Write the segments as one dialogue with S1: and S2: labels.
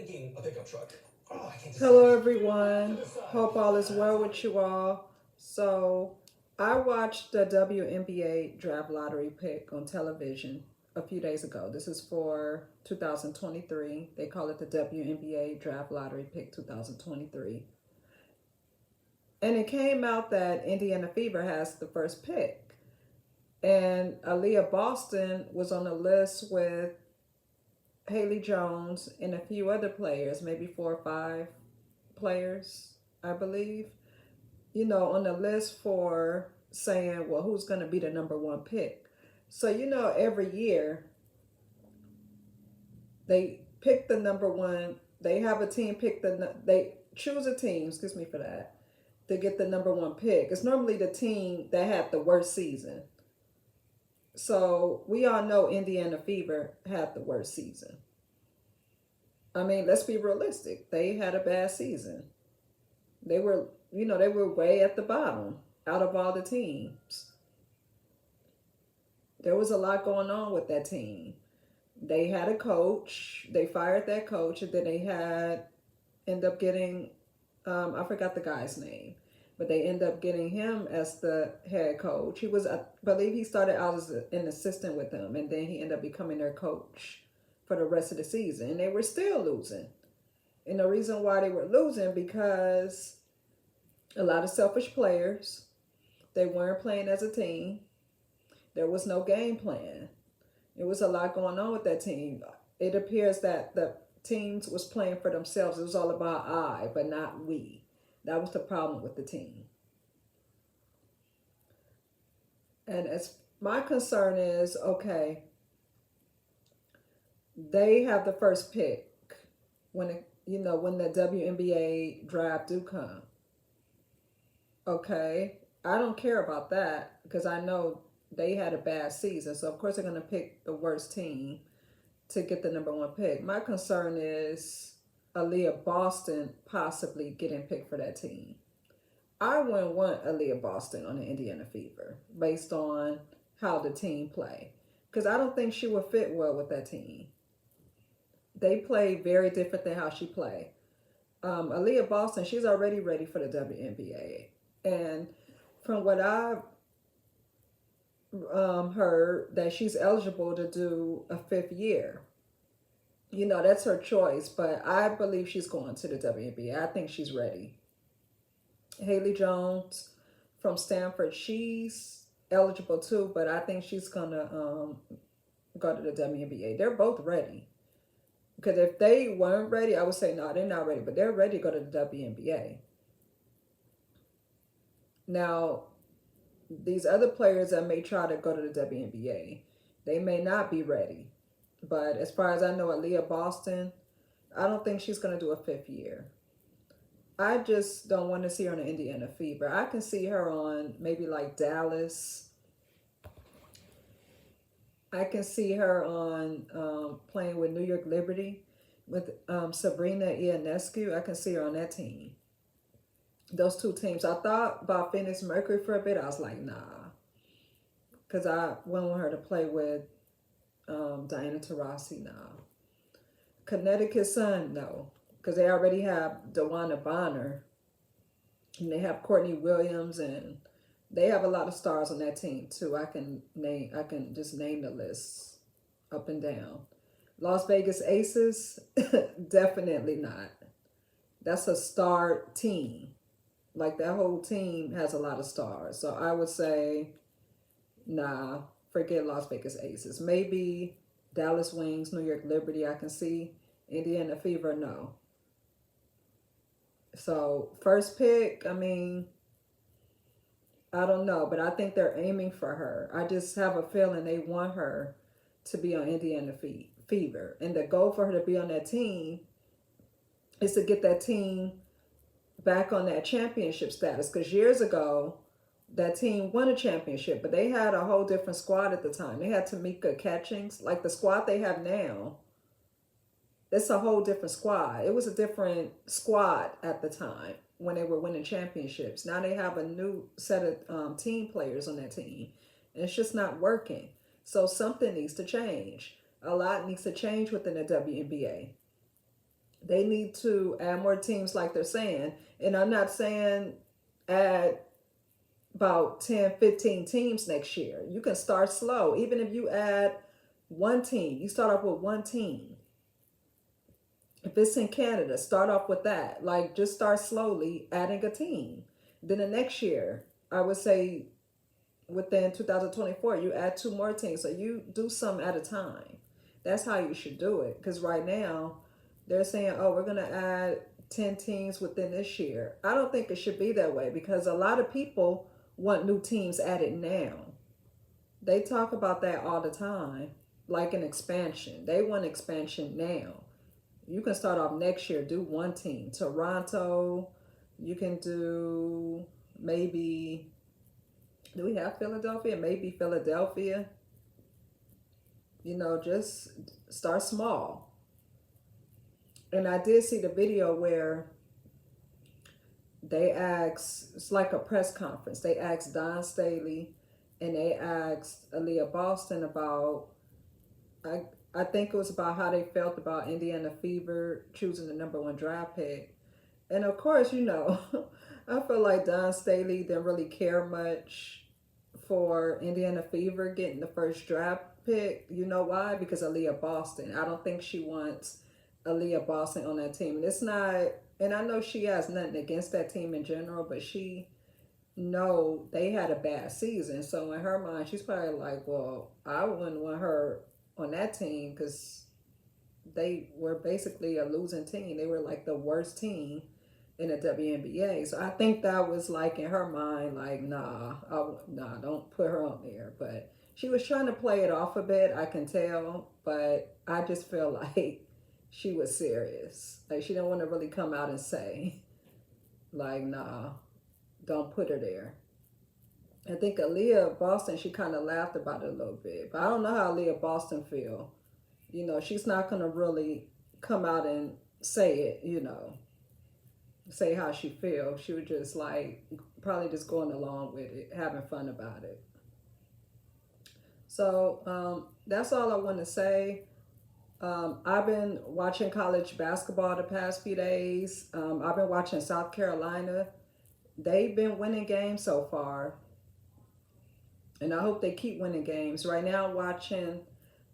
S1: A pickup truck. Oh, I can't
S2: Hello, everyone. Hope all is well with you all. So, I watched the WNBA Draft Lottery pick on television a few days ago. This is for 2023. They call it the WNBA Draft Lottery Pick 2023. And it came out that Indiana Fever has the first pick. And Aliyah Boston was on the list with Haley Jones and a few other players, maybe 4 or 5 players, I believe, on the list for saying, well, who's going to be the number one pick. So, every year they pick the number one, they have a team pick they choose a team, excuse me for that, to get the number one pick. It's normally the team that had the worst season. So we all know Indiana Fever had the worst season. I mean, let's be realistic. They had a bad season. They were way at the bottom out of all the teams. There was a lot going on with that team. They had a coach. They fired that coach, and then end up getting, I forgot the guy's name, but they end up getting him as the head coach. I believe he started out as an assistant with them, and then he ended up becoming their coach for the rest of the season. And they were still losing. And the reason why they were losing because a lot of selfish players. They weren't playing as a team. There was no game plan. There was a lot going on with that team. It appears that the teams was playing for themselves. It was all about I, but not we. That was the problem with the team. And as my concern is, okay, they have the first pick when the WNBA draft do come. Okay, I don't care about that because I know they had a bad season. So, of course, they're going to pick the worst team to get the number one pick. My concern is Aliyah Boston possibly getting picked for that team. I wouldn't want Aliyah Boston on the Indiana Fever based on how the team play because I don't think she would fit well with that team. They play very different than how she play. Aliyah Boston, she's already ready for the WNBA. And from what I've heard, that she's eligible to do a 5th year. That's her choice, but I believe she's going to the WNBA. I think she's ready. Haley Jones from Stanford, she's eligible too, but I think she's going to go to the WNBA. They're both ready. Because if they weren't ready, I would say, no, they're not ready, but they're ready to go to the WNBA. Now, these other players that may try to go to the WNBA, they may not be ready. But as far as I know, Aliyah Boston, I don't think she's going to do a 5th year. I just don't want to see her on the Indiana Fever. I can see her on maybe like Dallas. I can see her on playing with New York Liberty with Sabrina Ionescu. I can see her on that team. Those two teams. I thought about Phoenix Mercury for a bit. I was like, nah. Because I wouldn't want her to play with Diana Taurasi now. Connecticut Sun, no. Because they already have DeWanna Bonner. And they have Courtney Williams. And they have a lot of stars on that team, too. I can just name the list up and down. Las Vegas Aces, definitely not. That's a star team. Like that whole team has a lot of stars. So I would say, nah, forget Las Vegas Aces. Maybe Dallas Wings, New York Liberty, I can see. Indiana Fever, no. So first pick, I mean, I don't know, but I think they're aiming for her. I just have a feeling they want her to be on Indiana Fever. And the goal for her to be on that team is to get that team back on that championship status. Because years ago, that team won a championship, but they had a whole different squad at the time. They had Tamika Catchings. Like the squad they have now, it's a whole different squad. It was a different squad at the time when they were winning championships. Now they have a new set of team players on that team. And it's just not working. So something needs to change. A lot needs to change within the WNBA. They need to add more teams like they're saying. And I'm not saying add about 10, 15 teams next year. You can start slow. Even if you add one team, you start off with one team. If it's in Canada, start off with that. Like, just start slowly adding a team. Then the next year, I would say within 2024, you add two more teams. So you do some at a time. That's how you should do it. Because right now, they're saying, oh, we're going to add 10 teams within this year. I don't think it should be that way because a lot of people want new teams added now. They talk about that all the time, like an expansion. They want expansion now. You can start off next year, do one team. Toronto, you can do maybe, do we have Philadelphia? Maybe Philadelphia. You know, just start small. And I did see the video where they asked, it's like a press conference. They asked Don Staley and they asked Aliyah Boston about, I think it was about how they felt about Indiana Fever choosing the #1 draft pick. And of course, you know, I feel like Don Staley didn't really care much for Indiana Fever getting the first draft pick. You know why? Because Aliyah Boston. I don't think she wants Aliyah Boston on that team. And it's not, and I know she has nothing against that team in general, but she know they had a bad season. So in her mind, she's probably like, well, I wouldn't want her on that team because they were basically a losing team. They were like the worst team in the WNBA. So I think that was like in her mind, like, nah, don't put her on there. But she was trying to play it off a bit, I can tell. But I just feel like she was serious. Like she didn't want to really come out and say, like, nah, don't put her there. I think Aliyah Boston, she kind of laughed about it a little bit. But I don't know how Aliyah Boston feel. You know, she's not going to really come out and say it, you know, say how she feels. She was just like, probably just going along with it, having fun about it. So that's all I want to say. I've been watching college basketball the past few days. I've been watching South Carolina. They've been winning games so far. And I hope they keep winning games. Right now, I'm watching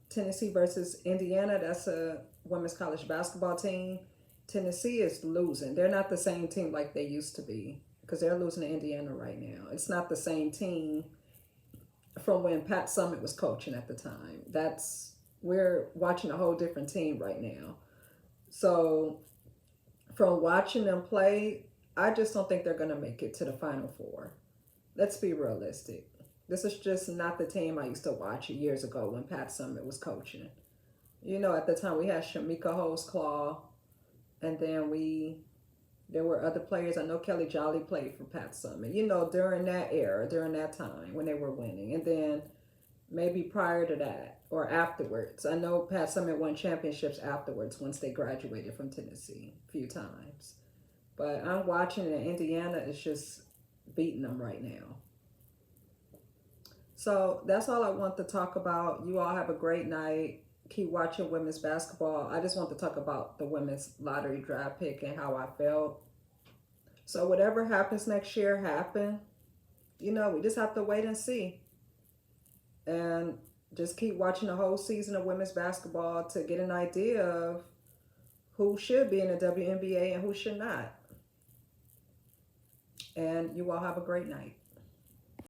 S2: Tennessee versus Indiana. That's a women's college basketball team. Tennessee is losing. They're not the same team like they used to be because they're losing to Indiana right now. It's not the same team from when Pat Summitt was coaching at the time. We're watching a whole different team right now. So from watching them play, I just don't think they're going to make it to the Final Four. Let's be realistic. This is just not the team I used to watch years ago when Pat Summitt was coaching. You know, at the time we had Shamika Holtzclaw, and then there were other players. I know Kelly Jolly played for Pat Summitt. You know, during that era, during that time when they were winning, and then maybe prior to that or afterwards. I know Pat Summitt won championships afterwards once they graduated from Tennessee a few times. But I'm watching it, and Indiana is just beating them right now. So that's all I want to talk about. You all have a great night. Keep watching women's basketball. I just want to talk about the women's lottery draft pick and how I felt. So whatever happens next year, happen. You know, we just have to wait and see. And just keep watching the whole season of women's basketball to get an idea of who should be in the WNBA and who should not. And you all have a great night.